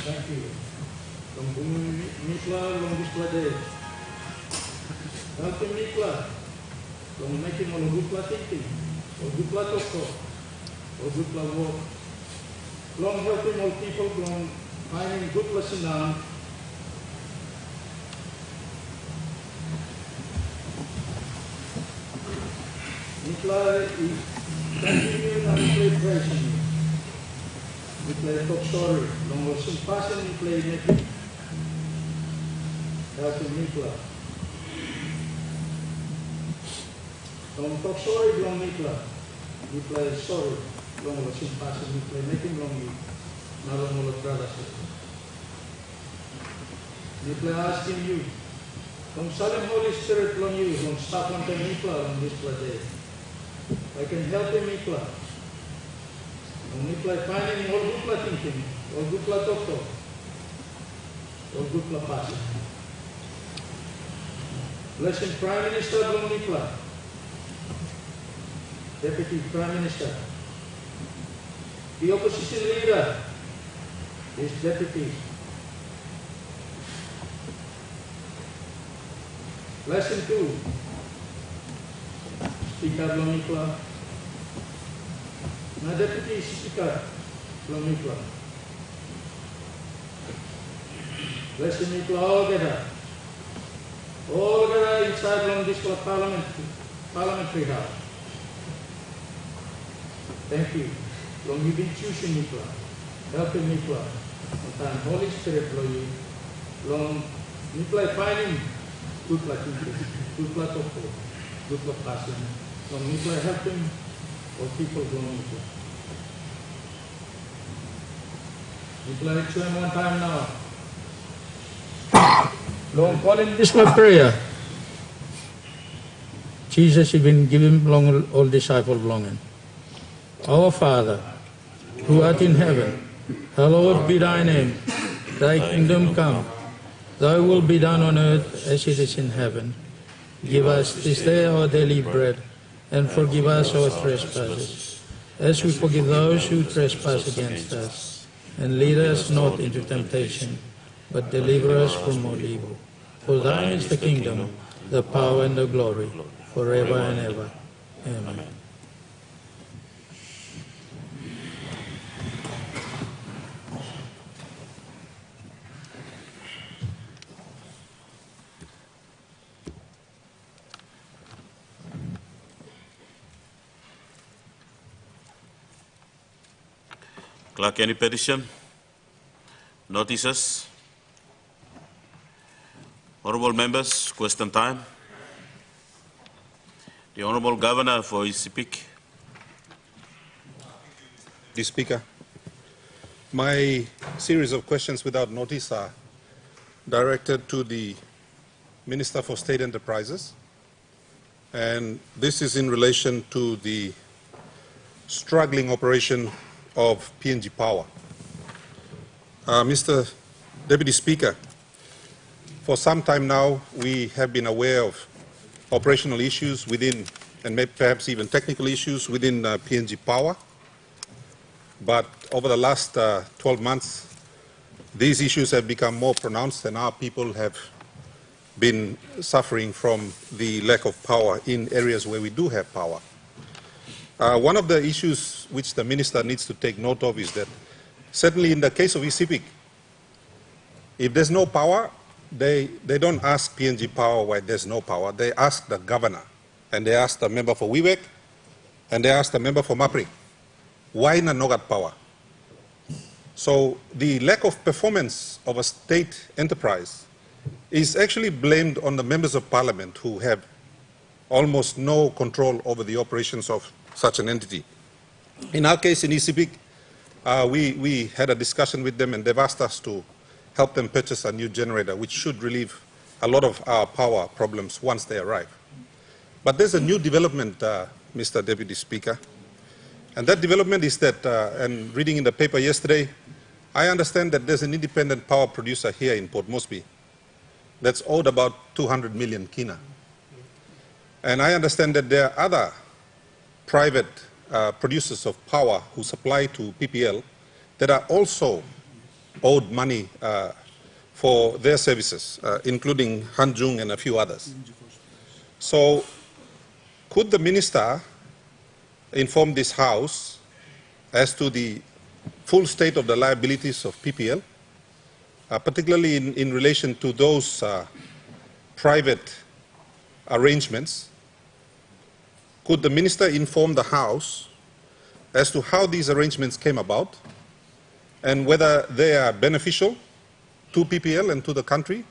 Thank you. Long Mikla, long Gupla Day. Thank you, Mikla. Long making on Gupla thinking, or Gupla Toko, or Gupla walk. Long helping all people, long finding Gupla Sinam. Mikla is continuing and praising you. We play top story, long was some passion we play making. That's a Mikla. Long top story, long Mikla. We play story, long was some passion we play making long you. Now long was brothers. We play asking you. Long Salim Holy Spirit long you, long stop on the Mikla on this play. I can help you Mikla. Mikla finding all Gupla thinking, all Gupla Toko, all Gupla passing. Blessing Prime Minister Long Mikla, Deputy Prime Minister. The opposition leader is Deputy. Blessing 2, Speaker Long Mikla. Now Deputy Speaker from Mikla. Blessing Mikla all together inside Long Disco Parliamentary House. Thank you. Long you've been choosing Mikla, helping Mikla, and Holy Spirit for you. Long Mikla finding Gupla thinking, Gupla Toko, Gupla passion. Long Mikla helping or people going to. We play it to him one time now. Long calling this my prayer. Jesus even give him long all disciples belonging. Our Father, who art in heaven, hallowed be thy name. Thy kingdom come. Thy will be done on earth as it is in heaven. Give us this day our daily bread, and forgive us our trespasses, as we forgive those who trespass against us. And lead us not into temptation, but deliver us from all evil. For thine is the kingdom, the power and the glory, forever and ever. Amen. Clerk, any petition? Notices? Honourable members, question time. The Honourable Governor for his speak. The Speaker, my series of questions without notice are directed to the Minister for State Enterprises, and this is in relation to the struggling operation of PNG Power. Mr. Deputy Speaker, for some time now we have been aware of operational issues within, and maybe perhaps even technical issues within PNG Power, but over the last 12 months these issues have become more pronounced and our people have been suffering from the lack of power in areas where we do have power. One of the issues which the Minister needs to take note of is that certainly in the case of ECPIC, if there's no power, they don't ask PNG Power why there's no power. They ask the Governor, and they ask the member for WIWEC, and they ask the member for MAPRI, why na no got power? So the lack of performance of a state enterprise is actually blamed on the members of Parliament who have almost no control over the operations of such an entity. In our case in ECPIC, we had a discussion with them and they've asked us to help them purchase a new generator, which should relieve a lot of our power problems once they arrive. But there's a new development, Mr. Deputy Speaker, and that development is that, and reading in the paper yesterday, I understand that there's an independent power producer here in Port Moresby that's owed about 200 million kina. And I understand that there are other private producers of power who supply to PPL that are also owed money for their services, including Hanjung and a few others. So could the minister inform this House as to the full state of the liabilities of PPL, particularly in relation to those private arrangements? Could the minister inform the House as to how these arrangements came about and whether they are beneficial to PPL and to the country,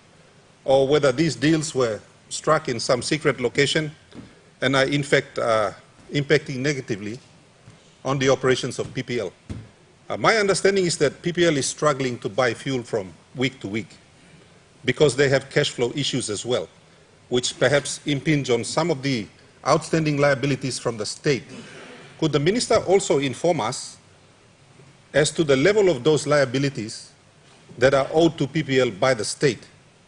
or whether these deals were struck in some secret location and are in fact impacting negatively on the operations of PPL? My understanding is that PPL is struggling to buy fuel from week to week because they have cash flow issues as well, which perhaps impinge on some of the outstanding liabilities from the state. Could the minister also inform us as to the level of those liabilities that are owed to PPL by the state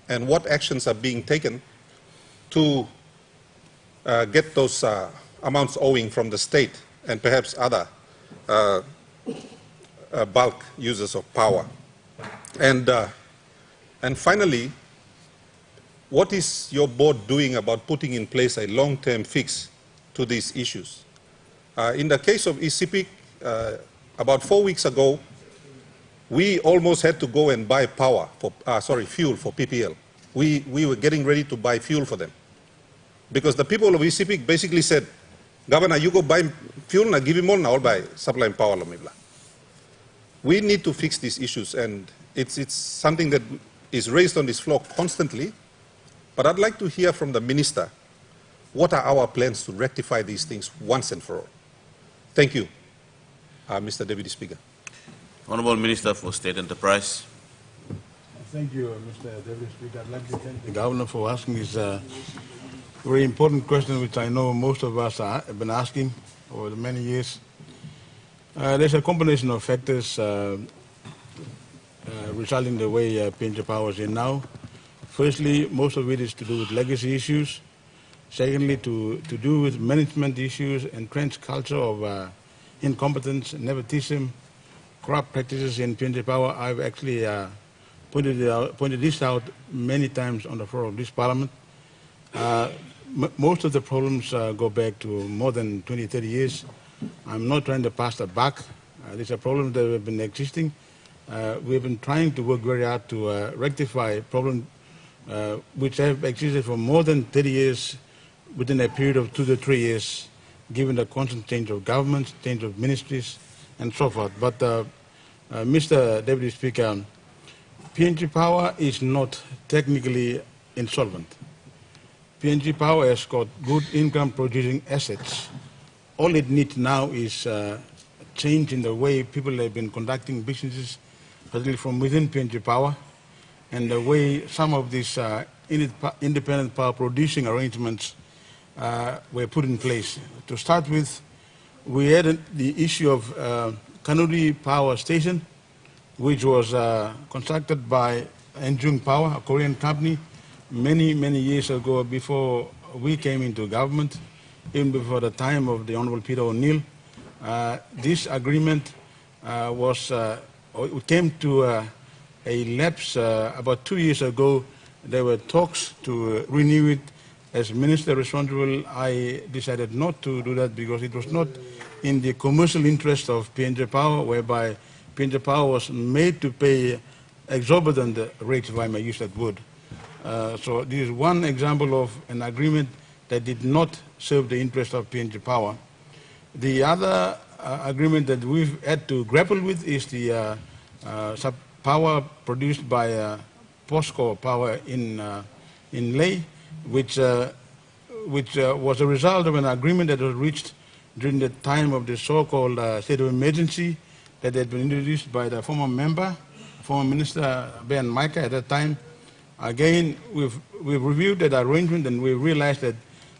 and what actions are being taken to get those amounts owing from the state and perhaps other bulk users of power? And finally, what is your board doing about putting in place a long-term fix to these issues? In the case of ECPIC, about 4 weeks ago, we almost had to go and buy fuel for PPL. We were getting ready to buy fuel for them because the people of ECPIC basically said, Governor, you go buy fuel, now give him all, now I'll buy supply and power. We need to fix these issues, and it's something that is raised on this floor constantly. But I'd like to hear from the minister, what are our plans to rectify these things once and for all? Thank you, Mr. Deputy Speaker. Honourable Minister for State Enterprise. Thank you, Mr. Deputy Speaker. I'd like to thank the Governor for asking this very important question, which I know most of us have been asking over the many years. There's a combination of factors resulting in the way PNG Power is in now. Firstly, most of it is to do with legacy issues. Secondly, to do with management issues, entrenched culture of incompetence, nepotism, corrupt practices in PNG Power. I've actually pointed this out many times on the floor of this Parliament. Most of the problems go back to more than 20, 30 years. I'm not trying to pass that back. These are problems that have been existing. We've been trying to work very hard to rectify problems which have existed for more than 30 years within a period of 2 to 3 years, given the constant change of governments, change of ministries, and so forth. But, Mr. Deputy Speaker, PNG Power is not technically insolvent. PNG Power has got good income-producing assets. All it needs now is change in the way people have been conducting businesses, particularly from within PNG Power, and the way some of these independent power producing arrangements were put in place. To start with, we had the issue of Kanuri Power Station, which was constructed by Enjung Power, a Korean company, many, many years ago before we came into government, even before the time of the Honorable Peter O'Neill. This agreement came to a lapse about 2 years ago. There were talks to renew it. As Minister responsible, I decided not to do that because it was not in the commercial interest of PNG Power, whereby PNG Power was made to pay exorbitant rates, if I may use that word. So this is one example of an agreement that did not serve the interest of PNG Power. The other agreement that we've had to grapple with is the power produced by POSCO Power in Leh, which was a result of an agreement that was reached during the time of the so-called state of emergency that had been introduced by the former member, former Minister Ben Micah at that time. Again, we've reviewed that arrangement and we realized that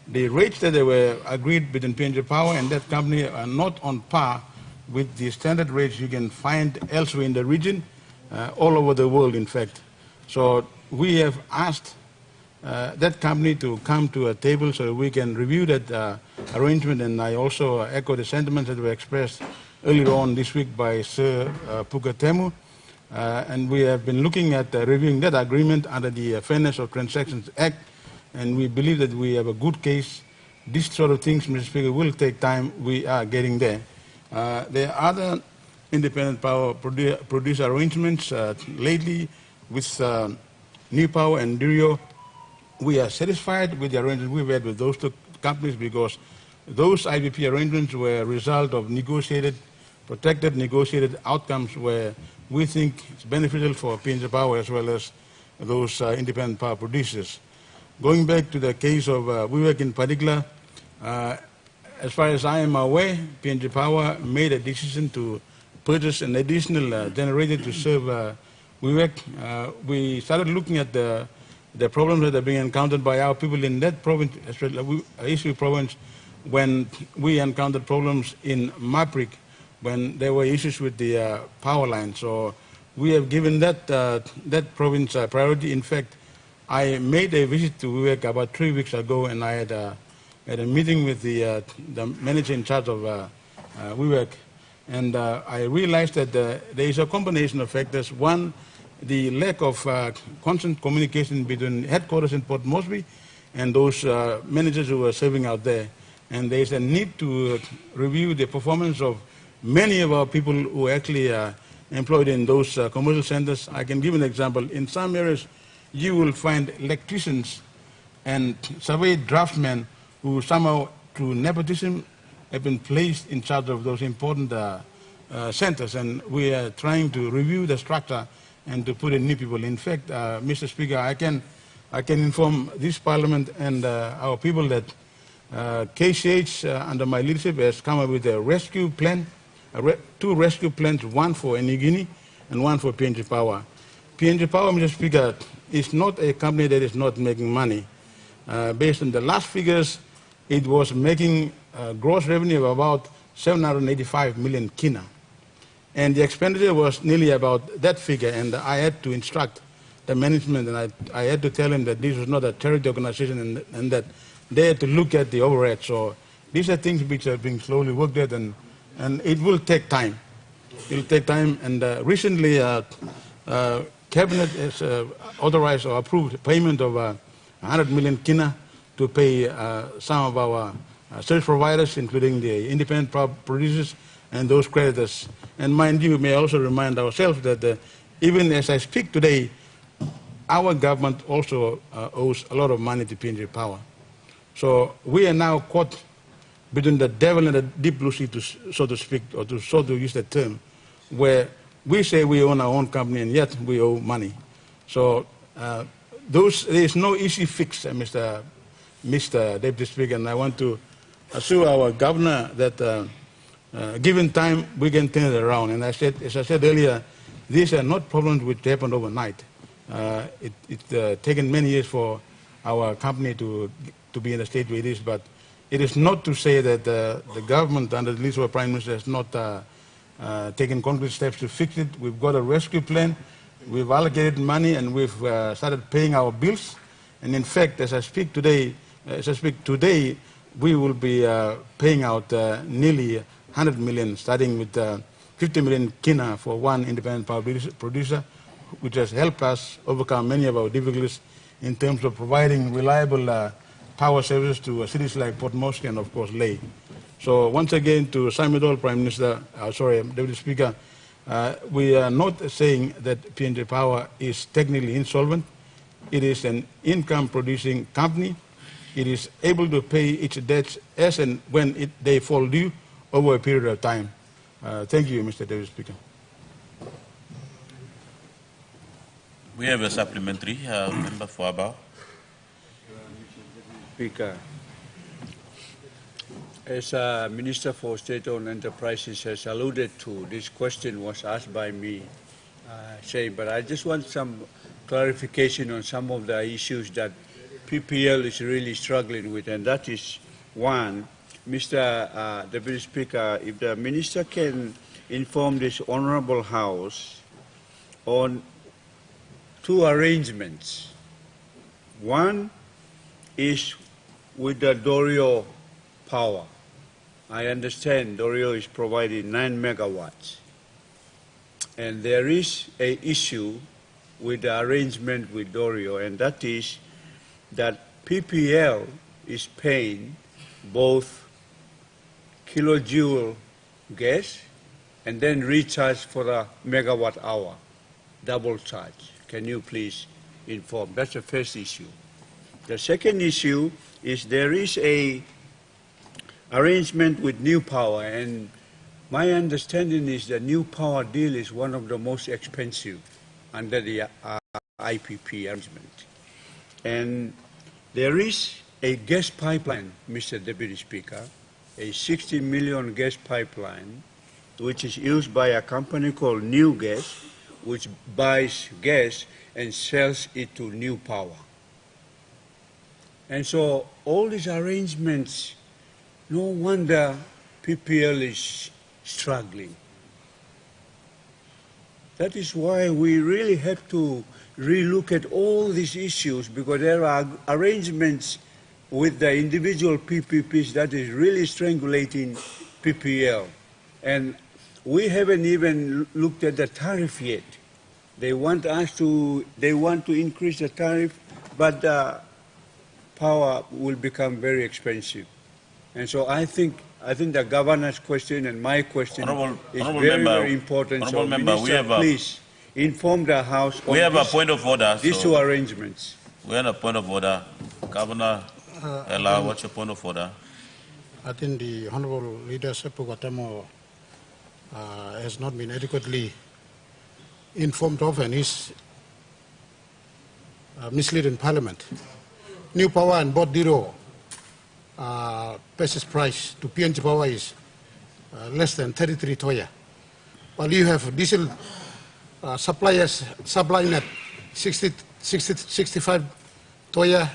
the rates that they were agreed between PNG Power and that company are not on par with the standard rates you can find elsewhere in the region, all over the world, in fact. So we have asked that company to come to a table so we can review that arrangement, and I also echo the sentiments that were expressed earlier on this week by Sir Puka Temu. And we have been looking at reviewing that agreement under the Fairness of Transactions Act, and we believe that we have a good case. These sort of things, Mr. Speaker, will take time. We are getting there. There are other independent power producer arrangements lately with New Power and Durio. We are satisfied with the arrangements we've had with those two companies because those IPP arrangements were a result of protected negotiated outcomes where we think it's beneficial for PNG Power as well as those independent power producers. Going back to the case of WIWEC in particular, as far as I am aware, PNG Power made a decision to purchase an additional generator to serve WIWEC. We started looking at the problems that are being encountered by our people in that province, especially East Province, when we encountered problems in Maprik, when there were issues with the power line. So we have given that province priority. In fact, I made a visit to WIWEC about 3 weeks ago, and I had a meeting with the manager in charge of WIWEC, and I realized that there is a combination of factors. One, the lack of constant communication between headquarters in Port Moresby and those managers who are serving out there. And there is a need to review the performance of many of our people who are actually employed in those commercial centers. I can give an example. In some areas, you will find electricians and survey draftsmen who somehow, through nepotism, have been placed in charge of those important centers. And we are trying to review the structure and to put in new people. In fact, Mr. Speaker, I can inform this Parliament and our people that KCH, under my leadership, has come up with a rescue plan, two rescue plans, one for New Guinea and one for PNG Power. PNG Power, Mr. Speaker, is not a company that is not making money. Based on the last figures, it was making gross revenue of about 785 million kina. And the expenditure was nearly about that figure, and I had to instruct the management, and I had to tell them that this was not a charity organization and that they had to look at the overhead. So these are things which are being slowly worked at, and it will take time. It will take time, and recently Cabinet has authorized or approved payment of 100 million kina to pay some of our service providers, including the independent power producers and those creditors. And mind you, may also remind ourselves that even as I speak today, our government also owes a lot of money to PNG Power. So we are now caught between the devil and the deep blue sea, so to speak, or so to use that term, where we say we own our own company and yet we owe money. So there is no easy fix, Mr. Deputy Speaker, and I want to assure our governor that given time, we can turn it around. And as I said earlier, these are not problems which happened overnight. It's taken many years for our company to be in the state where it is, but it is not to say that the government under the leadership of Prime Minister has not taken concrete steps to fix it. We've got a rescue plan, we've allocated money, and we've started paying our bills. And in fact, as I speak today, we will be paying out nearly 100 million, starting with 50 million kina for one independent power producer, which has helped us overcome many of our difficulties in terms of providing reliable power services to cities like Port Moresby and, of course, Lae. So once again, to sum it all, Prime Minister, Deputy Speaker, we are not saying that PNG Power is technically insolvent. It is an income-producing company. It is able to pay its debts as and when they fall due over a period of time. Thank you, Mr. Deputy Speaker. We have a supplementary member for Abao. Speaker, as Minister for State-Owned Enterprises has alluded to, this question was asked by me, but I just want some clarification on some of the issues that PPL is really struggling with, and that is one, Mr. Deputy Speaker, if the Minister can inform this Honorable House on two arrangements. One is with the Durio power. I understand Durio is providing 9 megawatts. And there is an issue with the arrangement with Dorio, and that is that PPL is paying both kilojoule gas and then recharge for a megawatt hour, double charge. Can you please inform? That's the first issue. The second issue is there is a arrangement with New Power, and my understanding is the New Power deal is one of the most expensive under the IPP arrangement. And there is a gas pipeline, Mr. Deputy Speaker, a 60 million gas pipeline, which is used by a company called New Gas, which buys gas and sells it to New Power. And so all these arrangements, no wonder PPL is struggling. That is why we really have to relook at all these issues, because there are arrangements with the individual PPPs that is really strangulating PPL. And we haven't even looked at the tariff yet. They want to increase the tariff, but the power will become very expensive. And so I think the governor's question and my question is very important. So, Minister, please inform the House on a point of order. These two arrangements. We have a point of order. Governor Ella, what's your point of order? I think the Honorable Leader Sepu Gatamo has not been adequately informed of and is misleading Parliament. New Power and Board Diro purchase price to PNG Power is less than 33 toya. While you have diesel suppliers supplying at 65 toya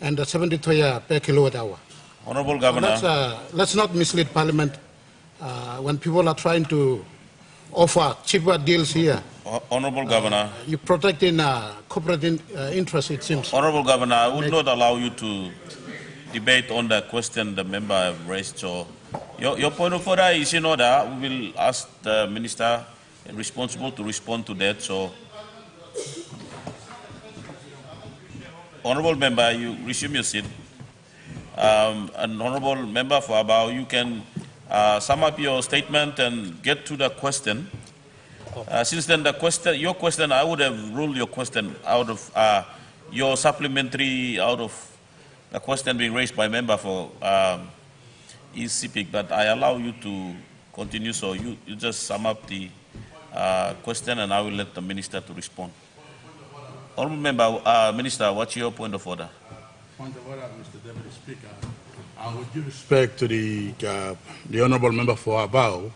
and 70 toya per kilowatt hour. Honorable Governor. Let's not mislead Parliament when people are trying to offer cheaper deals here. Honorable Governor. You're protecting corporate interests, it seems. Honorable Governor, I would not allow you to debate on the question the member raised. So your point of order is in order. We will ask the minister responsible to respond to that. So, Honorable Member, you resume your seat. And Honorable Member for Abao, you can sum up your statement and get to the question. Since then, your question, I would have ruled your question out of your supplementary out of the question being raised by member for ECPIC, but I allow you to continue. So you just sum up the question, and I will let the minister to respond. Honorable Member, Minister, what's your point of order? Point of order, Mr. Deputy Speaker. With due respect to the Honourable Member for Abao,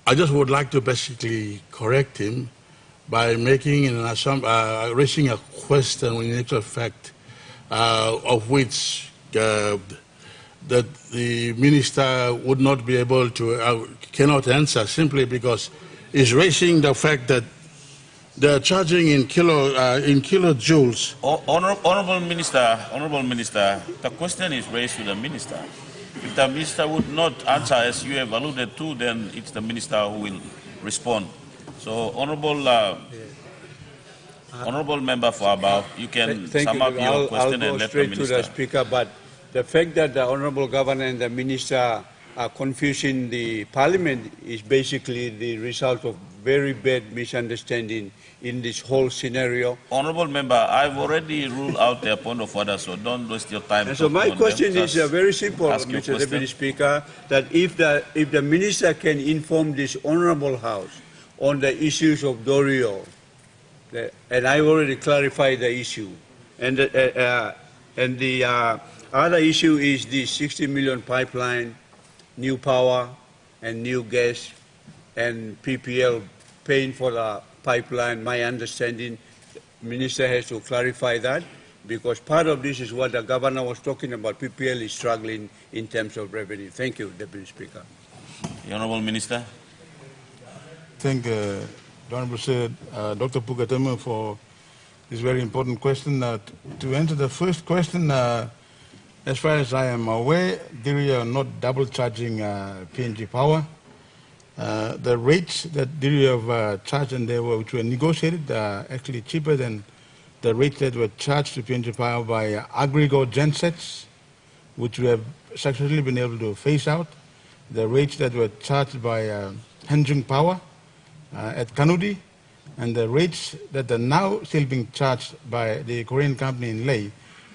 I just would like to basically correct him by making raising a question in actual fact of which that the minister would not be able to, cannot answer simply because he's raising the fact that they're charging in kilojoules. Honorable Minister, the question is raised to the minister. If the minister would not answer as you have alluded to, then it's the minister who will respond. So, Honorable Member for Abao, you can sum up your question and let the minister. I'll go straight to the Speaker, but the fact that the Honorable Governor and the Minister are confusing the Parliament is basically the result of very bad misunderstanding in this whole scenario. Honorable Member, I've already ruled out their point of order, so don't waste your time. And so my question is very simple, Mr. Deputy Speaker, that if the Minister can inform this Honourable House on the issues of Dorio, and I already clarified the issue, and the other issue is the 60 million pipeline, New Power and New Gas, and PPL paying for the pipeline. My understanding, Minister has to clarify that, because part of this is what the Governor was talking about. PPL is struggling in terms of revenue. Thank you, Deputy Speaker. The Honourable Minister. Thank the Honourable Dr. Pugatemu for this very important question. To answer the first question, as far as I am aware, they are not double charging PNG Power. The rates that DIRIO have charged and which were negotiated are actually cheaper than the rates that were charged to PNG Power by aggregate gensets, which we have successfully been able to phase out. The rates that were charged by Hanjung Power at Kanudi, and the rates that are now still being charged by the Korean company in Leh,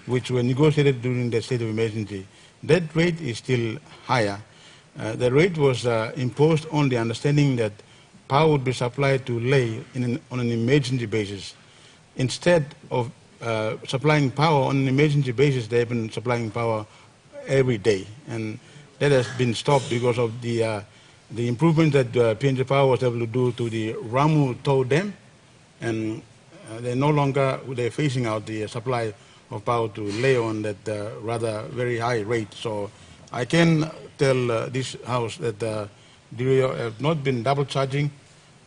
which were negotiated during the state of emergency. That rate is still higher. The rate was imposed on the understanding that power would be supplied to Leh on an emergency basis. Instead of supplying power on an emergency basis, they have been supplying power every day. And that has been stopped because of the improvement that PNG Power was able to do to the Ramu Tow Dam. And they're no longer, they're phasing out the supply of power to Leh on that rather very high rate. So I can tell this House that DIRIO have not been double charging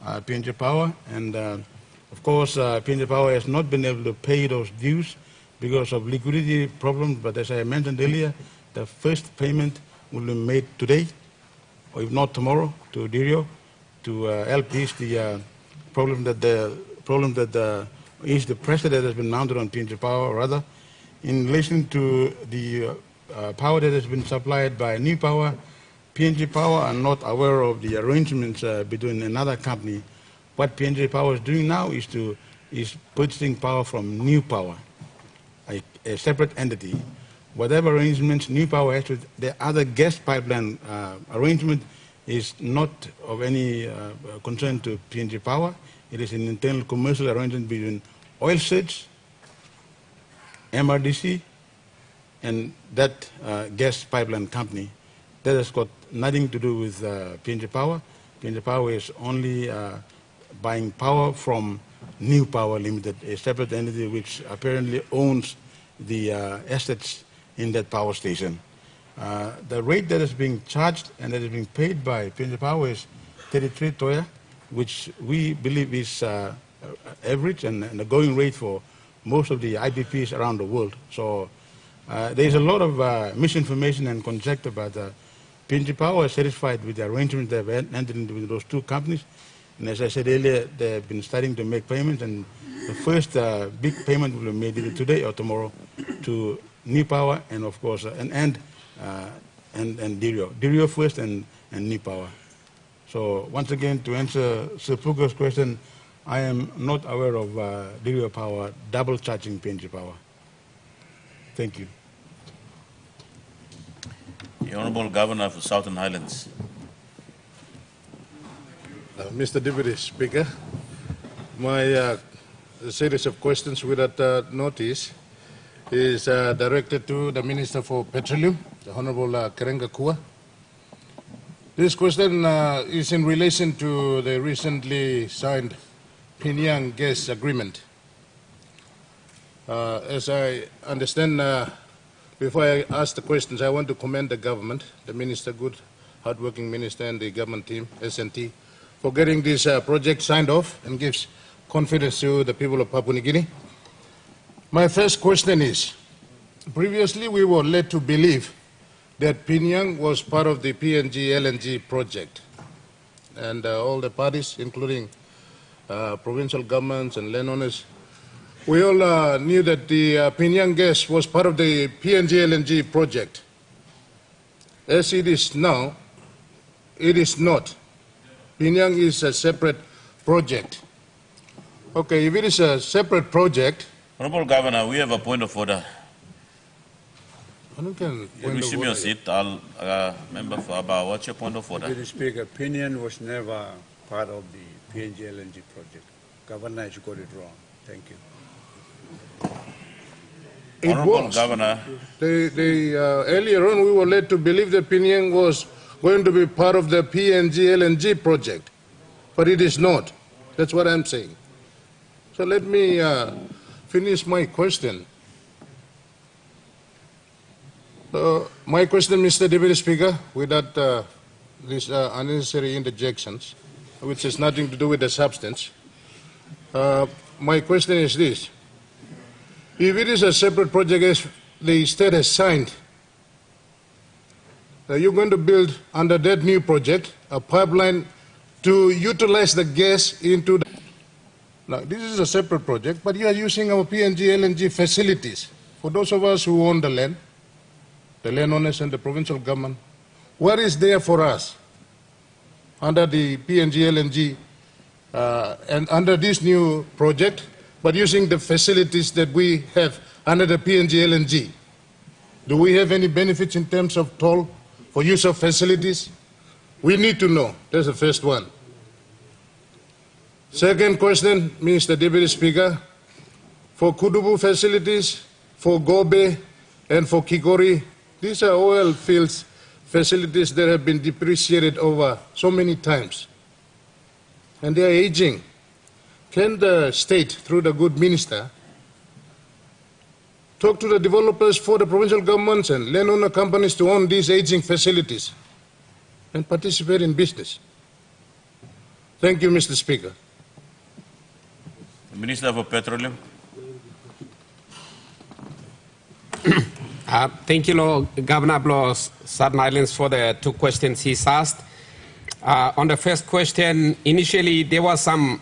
PNG Power, and of course PNG Power has not been able to pay those dues because of liquidity problems, but as I mentioned earlier, the first payment will be made today, or if not tomorrow, to DIRIO to help ease the problem that ease the pressure that has been mounted on PNG Power, rather. In relation to the power that has been supplied by New Power, PNG Power are not aware of the arrangements between another company. What PNG Power is doing now is purchasing power from New Power, a separate entity. Whatever arrangements New Power has with the other gas pipeline arrangement is not of any concern to PNG Power. It is an internal commercial arrangement between Oil Search, MRDC, and that gas pipeline company. That has got nothing to do with PNG Power. PNG Power is only buying power from New Power Limited, a separate entity which apparently owns the assets in that power station. The rate that is being charged and that is being paid by PNG Power is 33 toya, which we believe is average and the going rate for most of the IPPs around the world. So there is a lot of misinformation and conjecture, but PNG Power is satisfied with the arrangement they have entered into with those two companies. And as I said earlier, they have been starting to make payments, and the first big payment will be made either today or tomorrow to New Power and, of course, and DIRIO. DIRIO first and New Power. So once again, to answer Sir Puga's question, I am not aware of DIRIO Power double charging PNG Power. Thank you. The Honourable Governor for Southern Highlands. Mr. Deputy Speaker, my series of questions without notice is directed to the Minister for Petroleum, the Honourable Kerenga Kua. This question is in relation to the recently signed Pyongyang gas agreement. As I understand, before I ask the questions, I want to commend the government, the minister, good, hardworking minister, and the government team, SNT, for getting this project signed off and gives confidence to the people of Papua New Guinea. My first question is, previously we were led to believe that Pyongyang was part of the PNG LNG project, and all the parties, including provincial governments and landowners, we all knew that the Pyongyang gas was part of the PNG LNG project. As it is now, it is not. Pyongyang is a separate project. Okay, if it is a separate project... Honourable Governor, we have a point of order. Resume your seat. I'll member for about what's your point of order? Mr. Speaker, Pyongyang was never part of the PNG LNG project. Governor has got it wrong. Thank you. It Honourable was. Governor. Earlier on, we were led to believe that Pyongyang was going to be part of the PNG LNG project, but it is not. That's what I'm saying. So let me finish my question. My question, Mr. Deputy Speaker, without these unnecessary interjections, which has nothing to do with the substance, my question is this. If it is a separate project as the state has signed, are you going to build under that new project a pipeline to utilize the gas into the... Now, this is a separate project, but you are using our PNG LNG facilities. For those of us who own the landowners and the provincial government, what is there for us under the PNG LNG and under this new project, but using the facilities that we have under the PNG LNG? Do we have any benefits in terms of toll for use of facilities? We need to know. That's the first one. Second question, Mr. Deputy Speaker, for Kudubu facilities, for Gobe, and for Kigori, these are oil fields facilities that have been depreciated over so many times, and they are aging. Can the state, through the good minister, talk to the developers for the provincial governments and landowner companies to own these aging facilities and participate in business? Thank you, Mr. Speaker. Minister for Petroleum. Thank you, Governor Bloss, Southern Islands, for the two questions he's asked. On the first question, initially there was some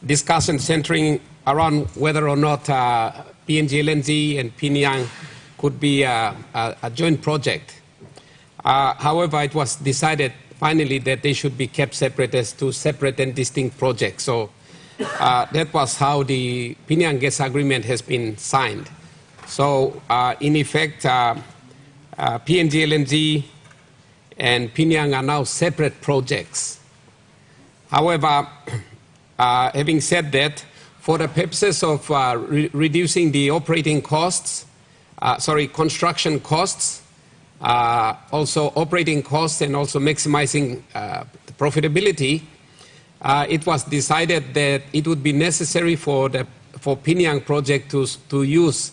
discussion centering around whether or not PNG LNG and Pinyang could be a joint project. However, it was decided finally that they should be kept separate as two separate and distinct projects. So that was how the Pinyang gas agreement has been signed. So in effect, PNG LNG and Pinyang are now separate projects. However, having said that, for the purposes of reducing the operating costs, construction costs, also operating costs, and also maximizing the profitability, it was decided that it would be necessary for Pinyang project to use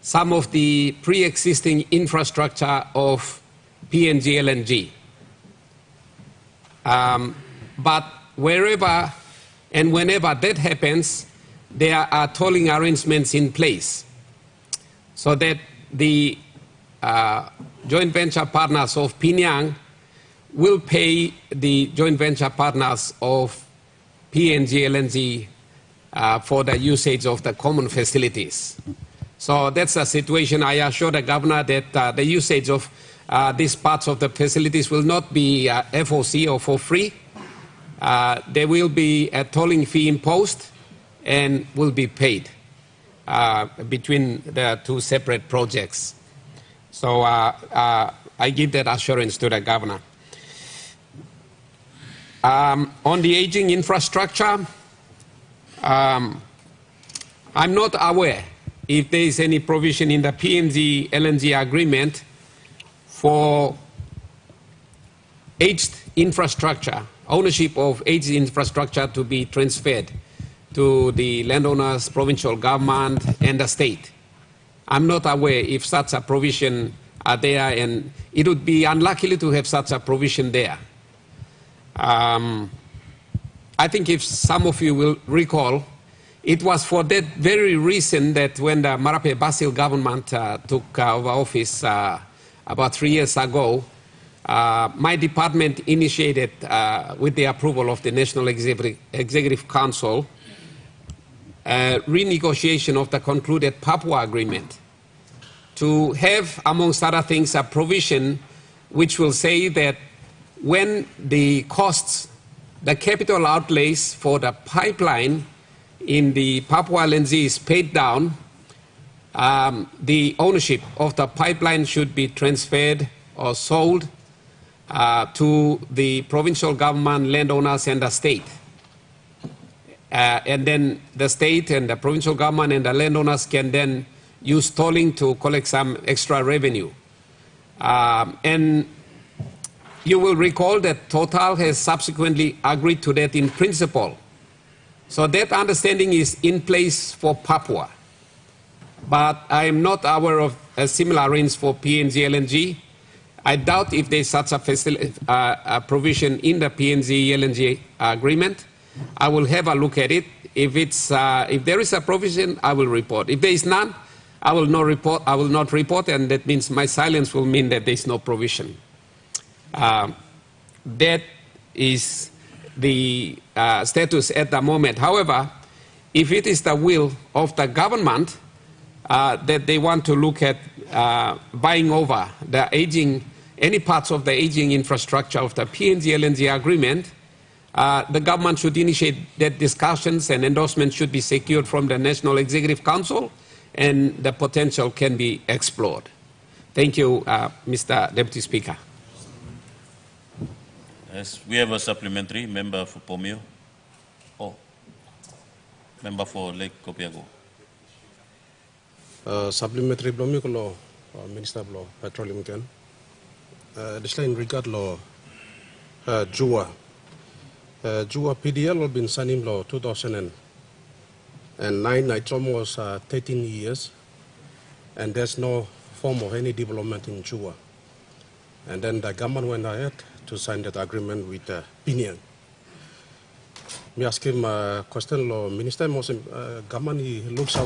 some of the pre-existing infrastructure of PNG LNG. But wherever and whenever that happens, there are tolling arrangements in place so that the joint venture partners of Pinyang will pay the joint venture partners of PNG LNG for the usage of the common facilities. So that's a situation. I assure the governor that the usage of these parts of the facilities will not be FOC or for free. There will be a tolling fee imposed and will be paid between the two separate projects. So I give that assurance to the governor. On the aging infrastructure, I'm not aware if there is any provision in the PNG LNG agreement for aged infrastructure, ownership of aged infrastructure to be transferred to the landowners, provincial government, and the state. I'm not aware if such a provision are there, and it would be unlikely to have such a provision there. I think if some of you will recall, it was for that very reason that when the Marape Basil government took over office about 3 years ago, my department initiated, with the approval of the National Executive Council, renegotiation of the concluded Papua Agreement to have, amongst other things, a provision which will say that when the costs, the capital outlays for the pipeline in the Papua LNG is paid down, the ownership of the pipeline should be transferred or sold to the provincial government, landowners, and the state. And then the state and the provincial government and the landowners can then use tolling to collect some extra revenue. And you will recall that Total has subsequently agreed to that in principle. So that understanding is in place for Papua. But I am not aware of a similar arrangement for PNG LNG. I doubt if there is such a provision in the PNG LNG agreement. I will have a look at it. If there is a provision, I will report. If there is none, I will not report, and that means my silence will mean that there is no provision. That is the status at the moment. However, if it is the will of the government that they want to look at buying over the aging, any parts of the aging infrastructure of the PNG LNG agreement, the government should initiate that discussions and endorsements should be secured from the National Executive Council, and the potential can be explored. Thank you, Mr. Deputy Speaker. Yes, we have a supplementary member for Pomio. Oh, member for Lake Kopiago. Supplementary Blomi ko Minister of Petroleum ken. This in regard law JUA. JUA PDL have been signing law 2009. It's almost 13 years, and there's no form of any development in JUA. And then the government went ahead to sign that agreement with Pinian. Me ask him question law Minister Mosem government he looks at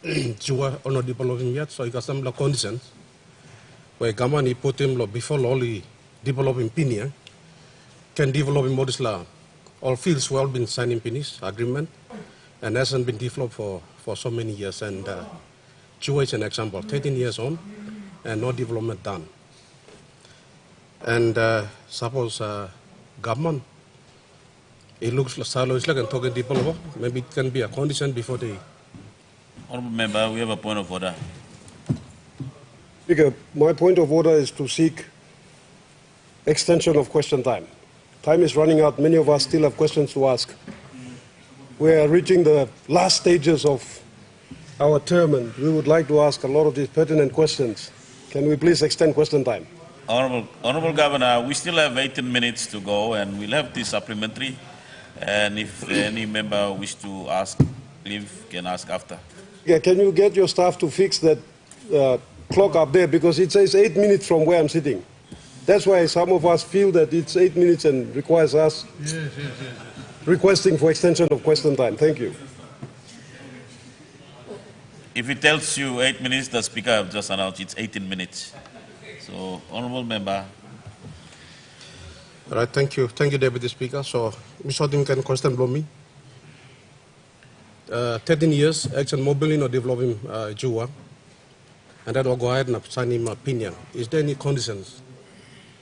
JUA or not developing yet, so he got some conditions where government he put him before only developing Pinian can develop in Modisla. All fields well been signed in Pinis agreement and hasn't been developed for so many years. And JUA is an example, 13 years on and no development done. And suppose government, it looks like it's like talking developer, maybe it can be a condition before they. Honourable Member, we have a point of order. Speaker, my point of order is to seek extension of question time. Time is running out. Many of us still have questions to ask. We are reaching the last stages of our term, and we would like to ask a lot of these pertinent questions. Can we please extend question time? Honourable Governor, we still have 18 minutes to go, and we'll have this supplementary. And if any member wish to ask, leave, can ask after. Yeah, can you get your staff to fix that clock up there, because it says 8 minutes from where I'm sitting. That's why some of us feel that it's 8 minutes and requires us requesting for extension of question time. Thank you. If it tells you 8 minutes, the Speaker have just announced it's 18 minutes. So, Honourable Member. All right, thank you. Thank you, Deputy Speaker. So, Mr. Odin can question blow me. 13 years, ExxonMobil in developing JUA, and then I'll go ahead and sign him opinion. Is there any conditions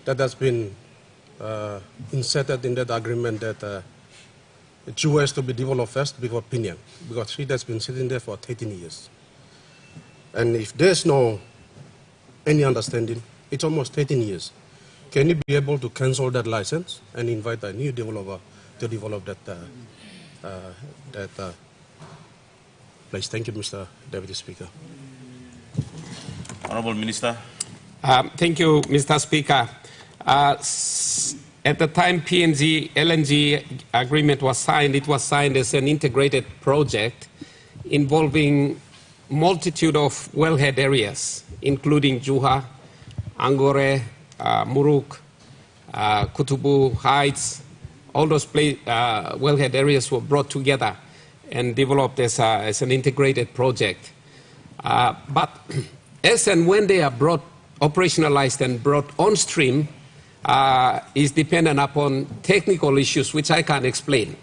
that has been inserted in that agreement that JUA has to be developed first before opinion? Because it has been sitting there for 13 years. And if there's no any understanding, it's almost 13 years. Can you be able to cancel that license and invite a new developer to develop that place? Thank you, Mr. Deputy Speaker. Honourable Minister. Thank you, Mr. Speaker. At the time PNG LNG agreement was signed, it was signed as an integrated project involving multitude of wellhead areas, including Juha, Angore, Muruk, Kutubu Heights. All those wellhead areas were brought together and developed as an integrated project. But as and when they are operationalized and brought on stream, is dependent upon technical issues which I can't explain.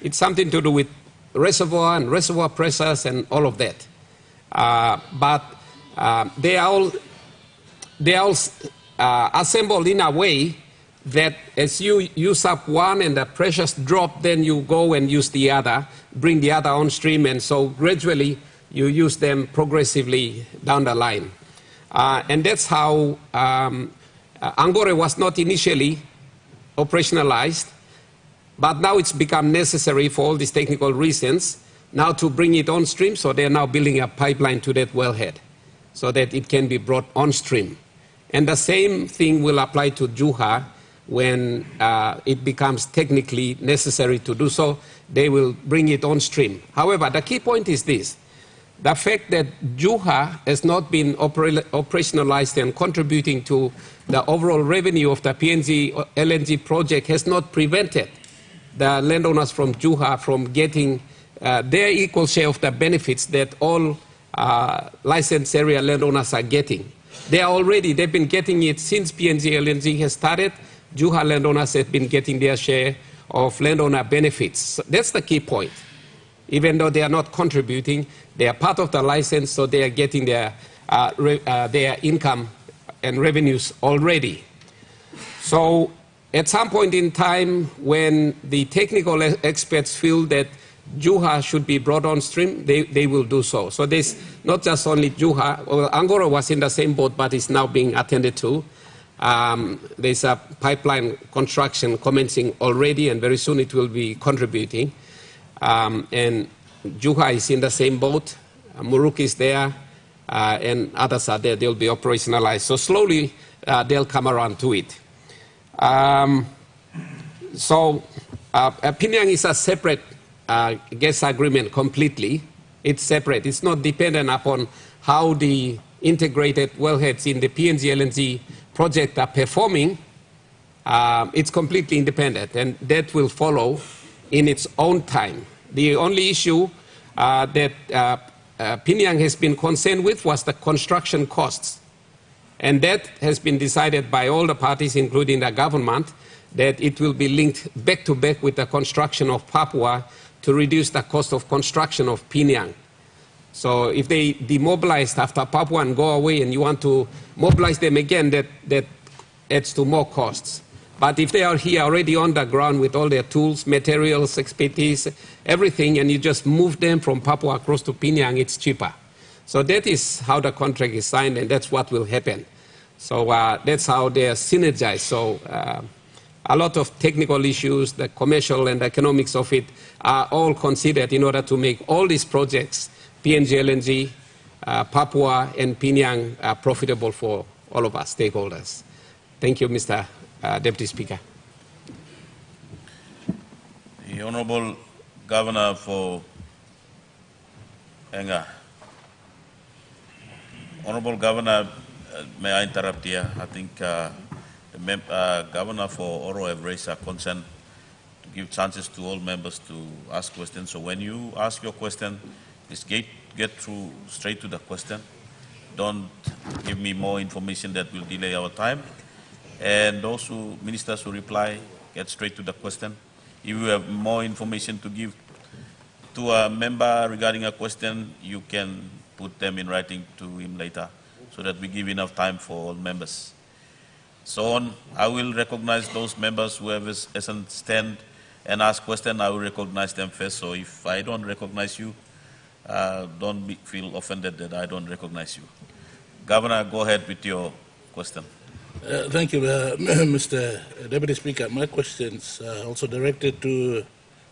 It's something to do with reservoir and reservoir pressures and all of that. But they are all assembled in a way that as you use up one and the pressures drop, then you go and use the other, bring the other on stream, and so gradually you use them progressively down the line. And that's how Angore was not initially operationalized, but now it's become necessary for all these technical reasons now to bring it on stream, so they're now building a pipeline to that wellhead so that it can be brought on stream. And the same thing will apply to Juha when it becomes technically necessary to do so. They will bring it on stream. However, the key point is this. The fact that Juha has not been operationalized and contributing to the overall revenue of the PNG LNG project has not prevented the landowners from Juha from getting their equal share of the benefits that all licensed area landowners are getting. They've been getting it since PNG LNG has started, Juha landowners have been getting their share of landowner benefits. That's the key point. Even though they are not contributing, they are part of the license, so they are getting their income and revenues already. So at some point in time, when the technical experts feel that Juha should be brought on stream, they will do so. So there's not just only Juha. Well, Angora was in the same boat, but is now being attended to. There's a pipeline construction commencing already, and very soon it will be contributing. And Juha is in the same boat. Muruk is there, and others are there. They'll be operationalized. So slowly, they'll come around to it. Piniang is a separate gas agreement completely. It's separate. It's not dependent upon how the integrated wellheads in the PNG LNG project are performing. It's completely independent, and that will follow in its own time. The only issue that Piniang has been concerned with was the construction costs. And that has been decided by all the parties, including the government, that it will be linked back to back with the construction of Papua to reduce the cost of construction of Piniang. So if they demobilized after Papua and go away and you want to mobilize them again, that adds to more costs. But if they are here already on the ground with all their tools, materials, expertise, everything, and you just move them from Papua across to Piniang, it's cheaper. So that is how the contract is signed, and that's what will happen. So that's how they are synergized. So a lot of technical issues, the commercial and economics of it are all considered in order to make all these projects, PNG LNG, Papua, and Piniang, profitable for all of us stakeholders. Thank you, Mr. Deputy Speaker. The Honorable Governor for Enga. Honorable Governor, may I interrupt here? I think the Governor for Oro have raised a concern to give chances to all members to ask questions. So when you ask your question, please get through straight to the question. Don't give me more information that will delay our time. And those ministers who reply, get straight to the question. If you have more information to give to a member regarding a question, you can put them in writing to him later so that we give enough time for all members. So on, I will recognize those members who have stand and ask question. I will recognize them first. So if I don't recognize you, don't feel offended that I don't recognize you. Governor, go ahead with your question. Thank you, Mr. Deputy Speaker. My questions are also directed to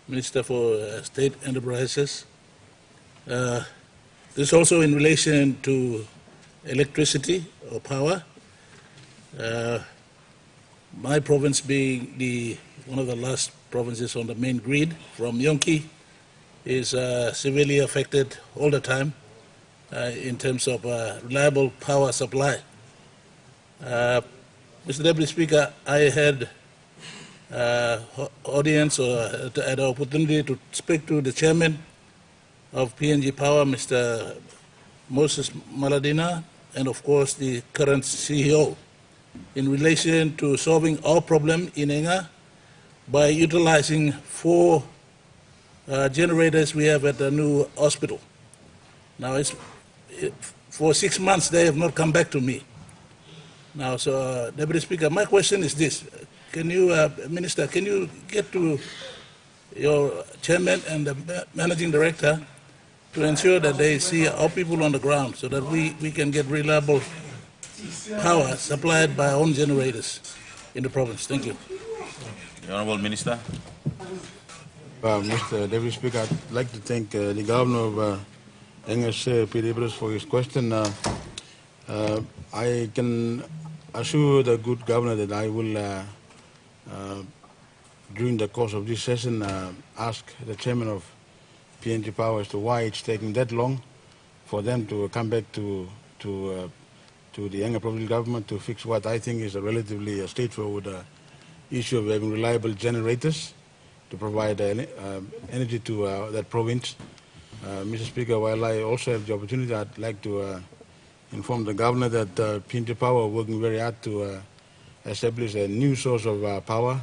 Minister for State Enterprises. This is also in relation to electricity or power. My province being one of the last provinces on the main grid from Yonki is severely affected all the time in terms of reliable power supply. Mr. Deputy Speaker, I had audience or had the opportunity to speak to the chairman of PNG Power, Mr. Moses Maladina, and of course the current CEO, in relation to solving our problem in Enga by utilizing 4 generators we have at the new hospital. Now, for 6 months they have not come back to me. Now, so Deputy Speaker, my question is this: can you, Minister, can you get to your chairman and the managing director to ensure that they see our people on the ground so that we can get reliable power supplied by our own generators in the province? Thank you. The Honourable Minister. Mr. Deputy Speaker, I'd like to thank the Governor of Engas P. for his question. I can assure the good Governor that I will, during the course of this session, ask the Chairman of PNG Power as to why it's taking that long for them to come back to the Enga Provincial Government to fix what I think is a relatively straightforward issue of having reliable generators to provide energy to that province. Mr. Speaker, while I also have the opportunity, I'd like to inform the Governor that PNG Power are working very hard to establish a new source of power.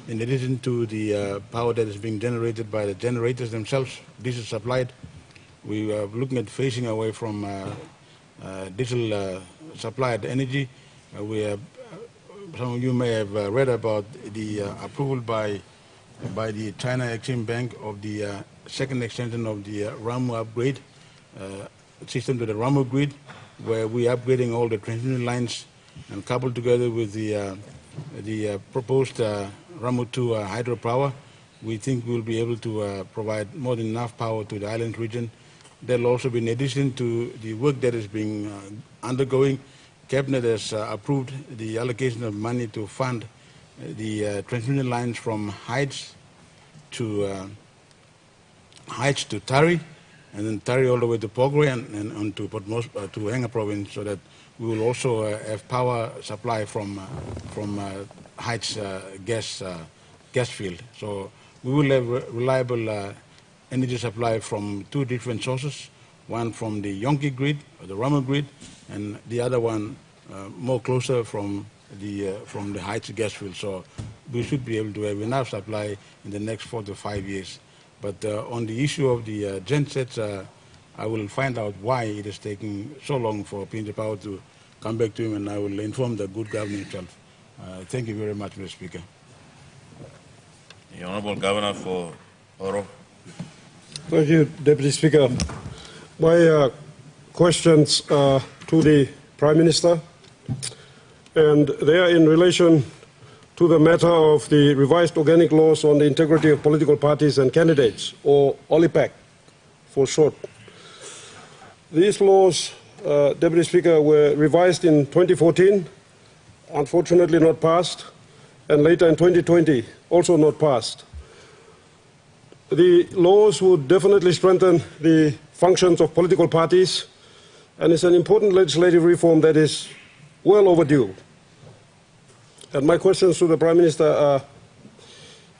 In addition to the power that is being generated by the generators themselves, diesel supplied, we are looking at phasing away from diesel supplied energy. Some of you may have read about the approval by the China Exim Bank of the second extension of the Ramu upgrade system to the Ramu grid, where we are upgrading all the transmission lines and coupled together with the proposed Ramu 2 hydropower. We think we'll be able to provide more than enough power to the island region. There'll also be, in addition to the work that is being undergoing, Cabinet has approved the allocation of money to fund the transmission lines from Heights to Tari, and then Tari all the way to Pogre and on to Henga province, so that we will also have power supply from Heights gas field. So we will have reliable energy supply from two different sources, one from the Yonki grid, or the Ramu grid, and the other one more closer from the Heights gas field. So we should be able to have enough supply in the next 4 to 5 years. But on the issue of the gensets, I will find out why it is taking so long for PNG Power to come back to him, and I will inform the good governor himself. Thank you very much, Mr. Speaker. The Honourable Governor for Oro. Thank you, Deputy Speaker. My questions to the Prime Minister, and they are in relation to the matter of the revised organic laws on the integrity of political parties and candidates, or OLIPAC for short. These laws, Deputy Speaker, were revised in 2014, unfortunately not passed, and later in 2020, also not passed. The laws would definitely strengthen the functions of political parties, and it's an important legislative reform that is well overdue. And my questions to the Prime Minister are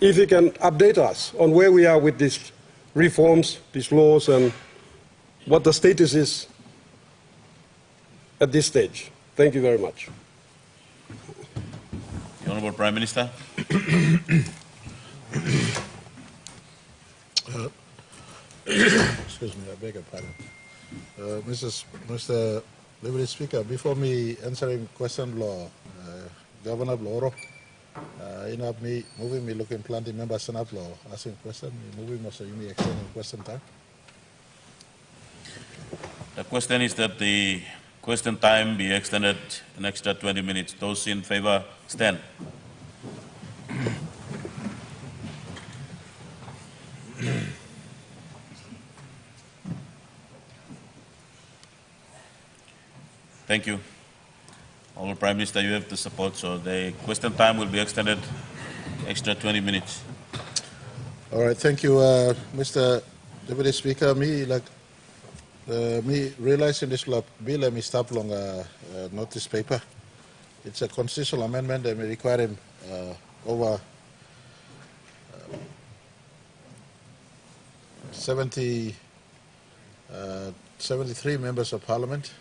if he can update us on where we are with these reforms, these laws, and what the status is at this stage. Thank you very much. The Honourable Prime Minister. Excuse me, I beg your pardon. Mr. Deputy Speaker, before me answering question law, Governor Bloro, me moving me looking planting member Senate law asking question, moving also you may extending question time. The question is that the question time be extended an extra 20 minutes. Those in favor, stand. Thank you. Honourable Prime Minister, you have the support, so the question time will be extended extra 20 minutes. All right, thank you, Mr. Deputy Speaker. Me realizing this bill, let me stop long notice paper. It's a constitutional amendment that may require him over 73 members of Parliament.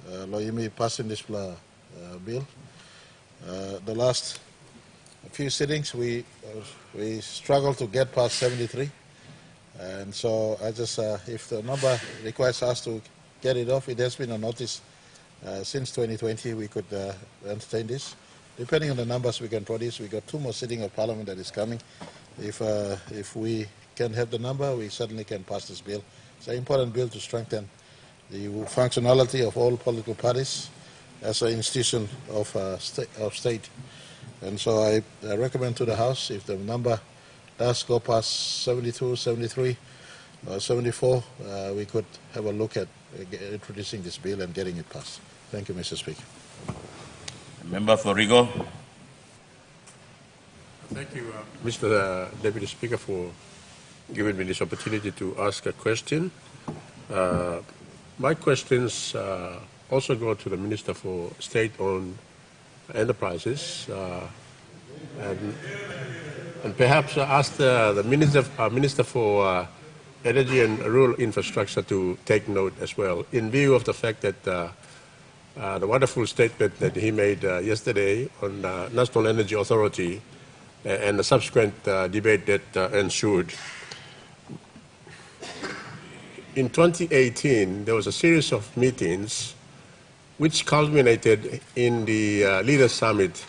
Loyimi passing this bill. The last few sittings, we struggled to get past 73. And so I just, if the number requires us to get it off, it has been a notice since 2020 we could entertain this. Depending on the numbers we can produce, we got 2 more sitting of Parliament that is coming. If we can have the number, we certainly can pass this bill. It's an important bill to strengthen the functionality of all political parties as an institution of state. And so I recommend to the House, if the number does go past 72, 73, 74, we could have a look at introducing this bill and getting it passed. Thank you, Mr. Speaker. Member for Rigo. Thank you, Mr. Deputy Speaker, for giving me this opportunity to ask a question. My questions also go to the Minister for State-Owned Enterprises, and perhaps ask the Minister for Energy and Rural Infrastructure to take note as well, in view of the fact that the wonderful statement that he made yesterday on National Energy Authority and the subsequent debate that ensued. In 2018, there was a series of meetings which culminated in the Leaders Summit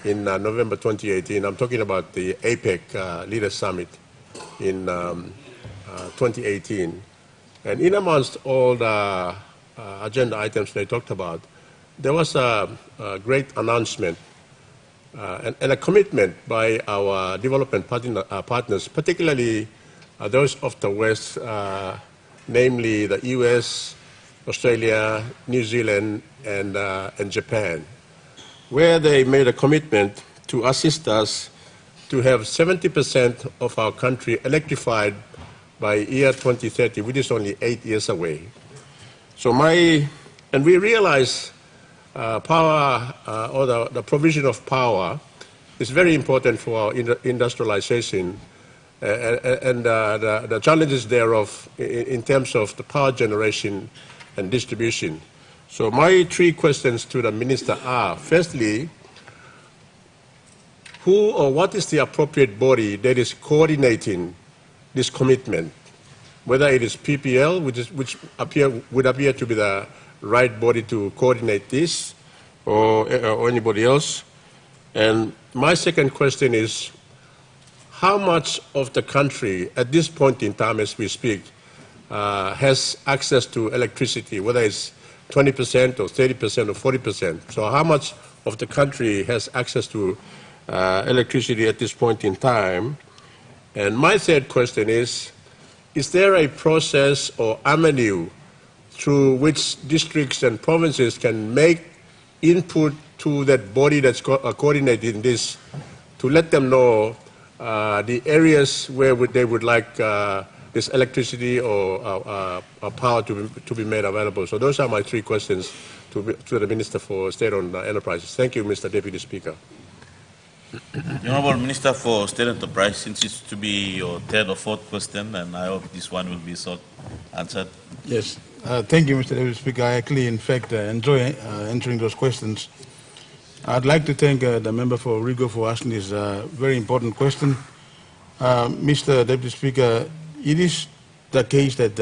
in November 2018. I'm talking about the APEC Leaders Summit in 2018. And in amongst all the agenda items they talked about, there was a great announcement and a commitment by our development partners, particularly those of the West, namely the US, Australia, New Zealand, and Japan, where they made a commitment to assist us to have 70% of our country electrified by year 2030, which is only 8 years away. So and we realize power, or the provision of power is very important for our industrialization and the challenges thereof in terms of the power generation and distribution. So my 3 questions to the minister are, firstly, who or what is the appropriate body that is coordinating this commitment? Whether it is PPL, which would appear to be the right body to coordinate this, or anybody else. And my second question is, how much of the country at this point in time as we speak has access to electricity, whether it's 20% or 30% or 40%? So how much of the country has access to electricity at this point in time? And my third question is there a process or avenue through which districts and provinces can make input to that body that's coordinating this, to let them know the areas where they would like this electricity or power to be made available? So those are my 3 questions to the Minister for State-Owned Enterprises. Thank you, Mr. Deputy Speaker. The Honourable Minister for State Enterprise, since it's to be your 3rd or 4th question, and I hope this one will be answered. Yes. Thank you, Mr. Deputy Speaker. I actually, in fact, enjoy answering those questions. I'd like to thank the member for Rigo for asking this very important question. Mr. Deputy Speaker, it is the case that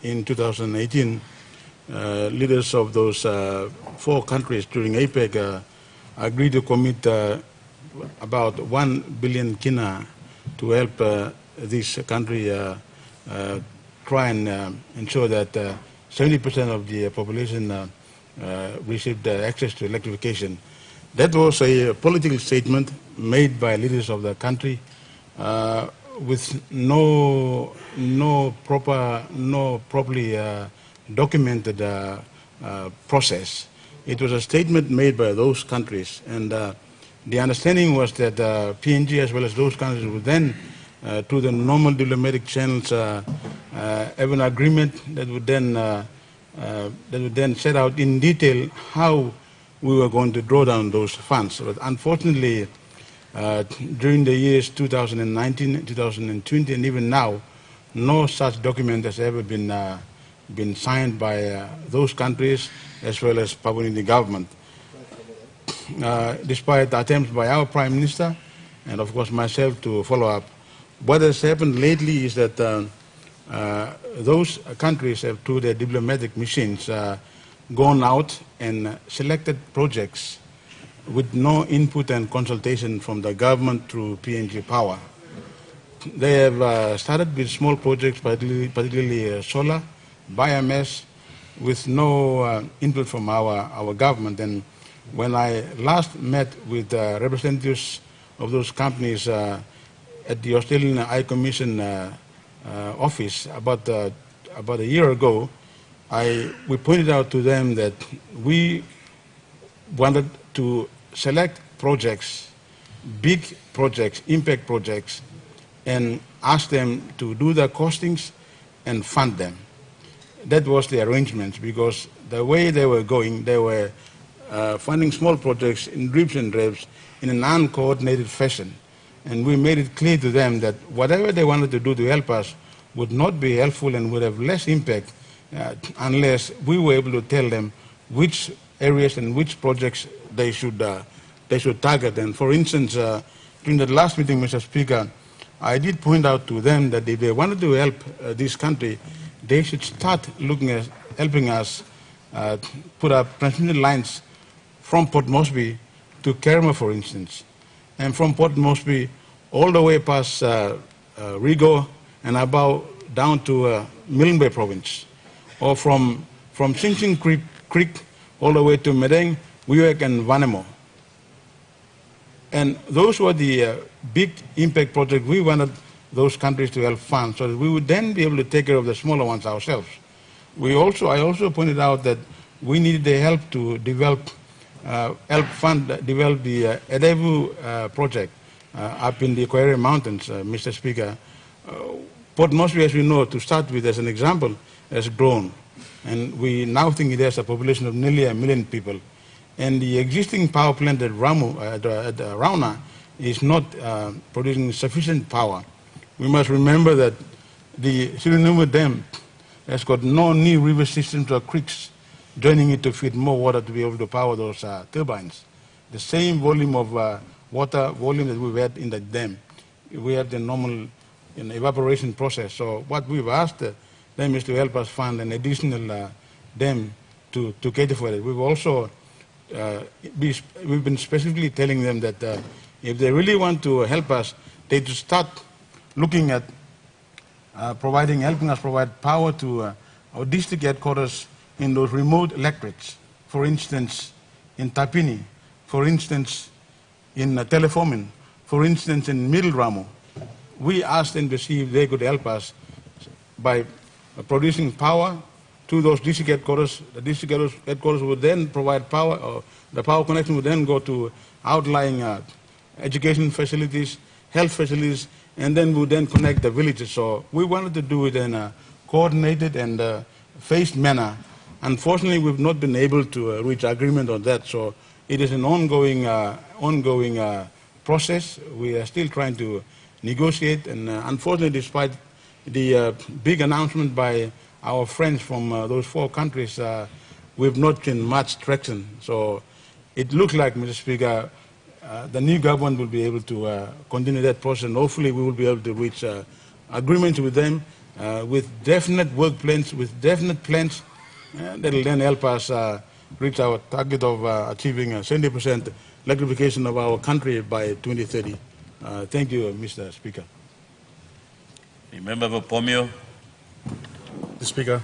in 2018, leaders of those 4 countries during APEC agreed to commit about 1 billion kina to help this country try and ensure that 70% of the population received access to electrification. That was a political statement made by leaders of the country with no properly documented process. It was a statement made by those countries, and the understanding was that PNG as well as those countries would then, through the normal diplomatic channels, have an agreement that would then set out in detail how we were going to draw down those funds. But unfortunately, during the years 2019, 2020, and even now, no such document has ever been signed by those countries as well as Papua New Guinea government. Despite attempts by our Prime Minister and of course myself to follow up, what has happened lately is that those countries have, through their diplomatic missions, gone out and selected projects with no input and consultation from the government through PNG Power. They have started with small projects, particularly solar, biomass, with no input from our government. And when I last met with representatives of those companies at the Australian High Commission office about a year ago, we pointed out to them that we wanted to select projects, big projects, impact projects, and ask them to do the costings and fund them. That was the arrangement, because the way they were going, they were funding small projects in dribs and drabs in an uncoordinated fashion. And we made it clear to them that whatever they wanted to do to help us would not be helpful and would have less impact unless we were able to tell them which areas and which projects they should target. And for instance, during the last meeting, Mr. Speaker, I did point out to them that if they wanted to help this country, they should start looking at helping us put up transmission lines from Port Moresby to Kerma, for instance, and from Port Moresby all the way past Rigo and about down to Milne Bay province, or from Sing Sing Creek all the way to Medeng, Wiyak, and Vanemo. And those were the big impact projects we wanted those countries to help fund, so that we would then be able to take care of the smaller ones ourselves. I also pointed out that we needed the help to develop the Edevu project up in the Koere Mountains, Mr. Speaker. Port Moresby, as we know, to start with as an example, has grown. And we now think it has a population of nearly 1 million people. And the existing power plant at Rauna is not producing sufficient power. We must remember that the Sirinuma Dam has got no new river systems or creeks joining it to feed more water to be able to power those turbines. The same volume of water volume that we've had in the dam, we have the normal evaporation process. So what we've asked them is to help us fund an additional dam to cater for it. We've also we've been specifically telling them that if they really want to help us, they should start looking at helping us provide power to our district headquarters in those remote electorates. For instance, in Tapini, for instance, in Telefomin, for instance, in Middle Ramo. We asked them to see if they could help us by producing power to those district headquarters. The district headquarters would then provide power, or the power connection would then go to outlying education facilities, health facilities, and then we would then connect the villages. So we wanted to do it in a coordinated and phased manner. Unfortunately, we've not been able to reach agreement on that. So it is an ongoing process. We are still trying to negotiate, and unfortunately, despite the big announcement by our friends from those 4 countries, we've not seen much traction. So it looks like, Mr. Speaker, the new government will be able to continue that process, and hopefully we will be able to reach agreements with them with definite work plans, with definite plans that will then help us reach our target of achieving 70% electrification of our country by 2030. Thank you, Mr. Speaker. Member for Pomio. Mr. Speaker,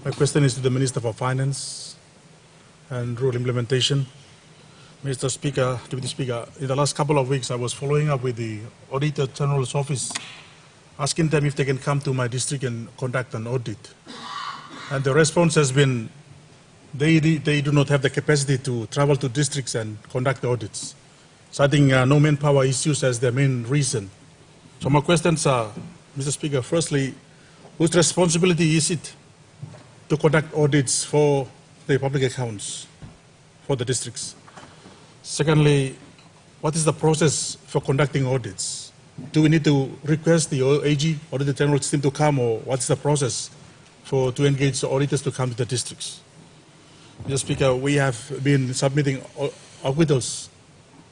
my question is to the Minister for Finance and Rural Implementation. Mr. Speaker, Deputy Speaker, in the last couple of weeks I was following up with the Auditor General's office, asking them if they can come to my district and conduct an audit. And the response has been they do not have the capacity to travel to districts and conduct audits, citing no manpower issues as their main reason. So my questions are, Mr. Speaker, firstly, whose responsibility is it to conduct audits for the public accounts for the districts? Secondly, what is the process for conducting audits? Do we need to request the AG, Auditor General's team, to come, or what's the process to engage the auditors to come to the districts? Mr. Speaker, we have been submitting acquittals.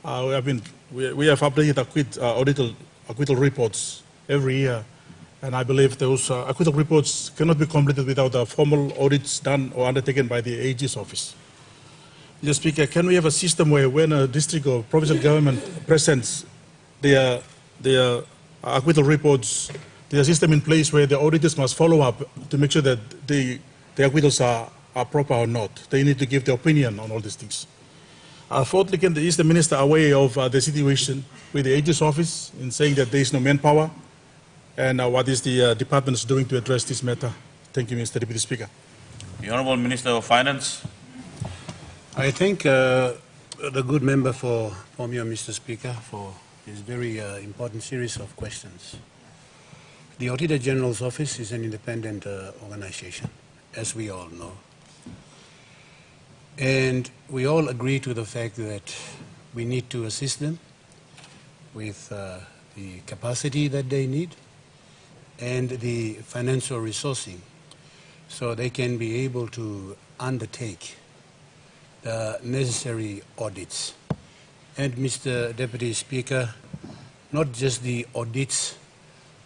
We have updated acquittal reports every year, and I believe those acquittal reports cannot be completed without the formal audits done or undertaken by the AG's office. Mr. Speaker, can we have a system where when a district or provincial government presents their acquittal reports, there's a system in place where the auditors must follow up to make sure that the acquittals are proper or not? They need to give their opinion on all these things. Fourthly, is the Minister aware of the situation with the AG's office in saying that there is no manpower? And what is the department doing to address this matter? Thank you, Mr. Deputy Speaker. The Honourable Minister of Finance. I thank the good member for Pomio, Mr. Speaker, for his very important series of questions. The Auditor General's Office is an independent organization, as we all know. And we all agree to the fact that we need to assist them with the capacity that they need and the financial resourcing so they can be able to undertake the necessary audits. And Mr. Deputy Speaker, not just the audits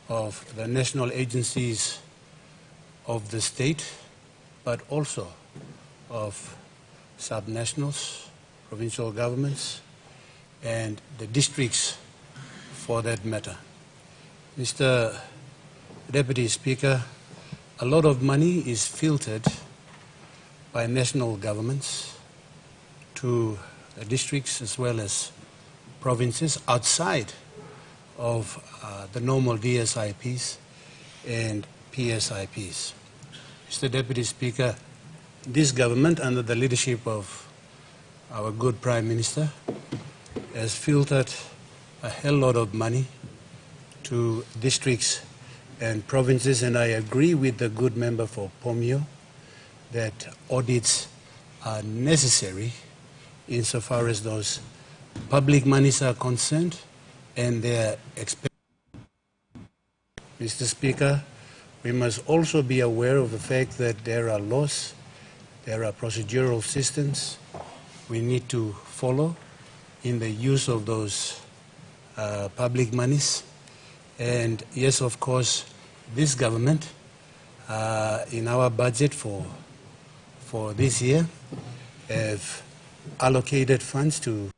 of the national agencies of the state, but also of subnationals, provincial governments, and the districts for that matter. Mr. Deputy Speaker, a lot of money is filtered by national governments to districts as well as provinces outside of the normal DSIPs and PSIPs. Mr. Deputy Speaker, this government, under the leadership of our good Prime Minister, has filtered a hell lot of money to districts and provinces, and I agree with the good member for Pomio that audits are necessary insofar as those public monies are concerned and their expenditure. Mr. Speaker, we must also be aware of the fact that there are laws, there are procedural systems we need to follow in the use of those public monies. And yes, of course, this government, in our budget for this year, have allocated funds to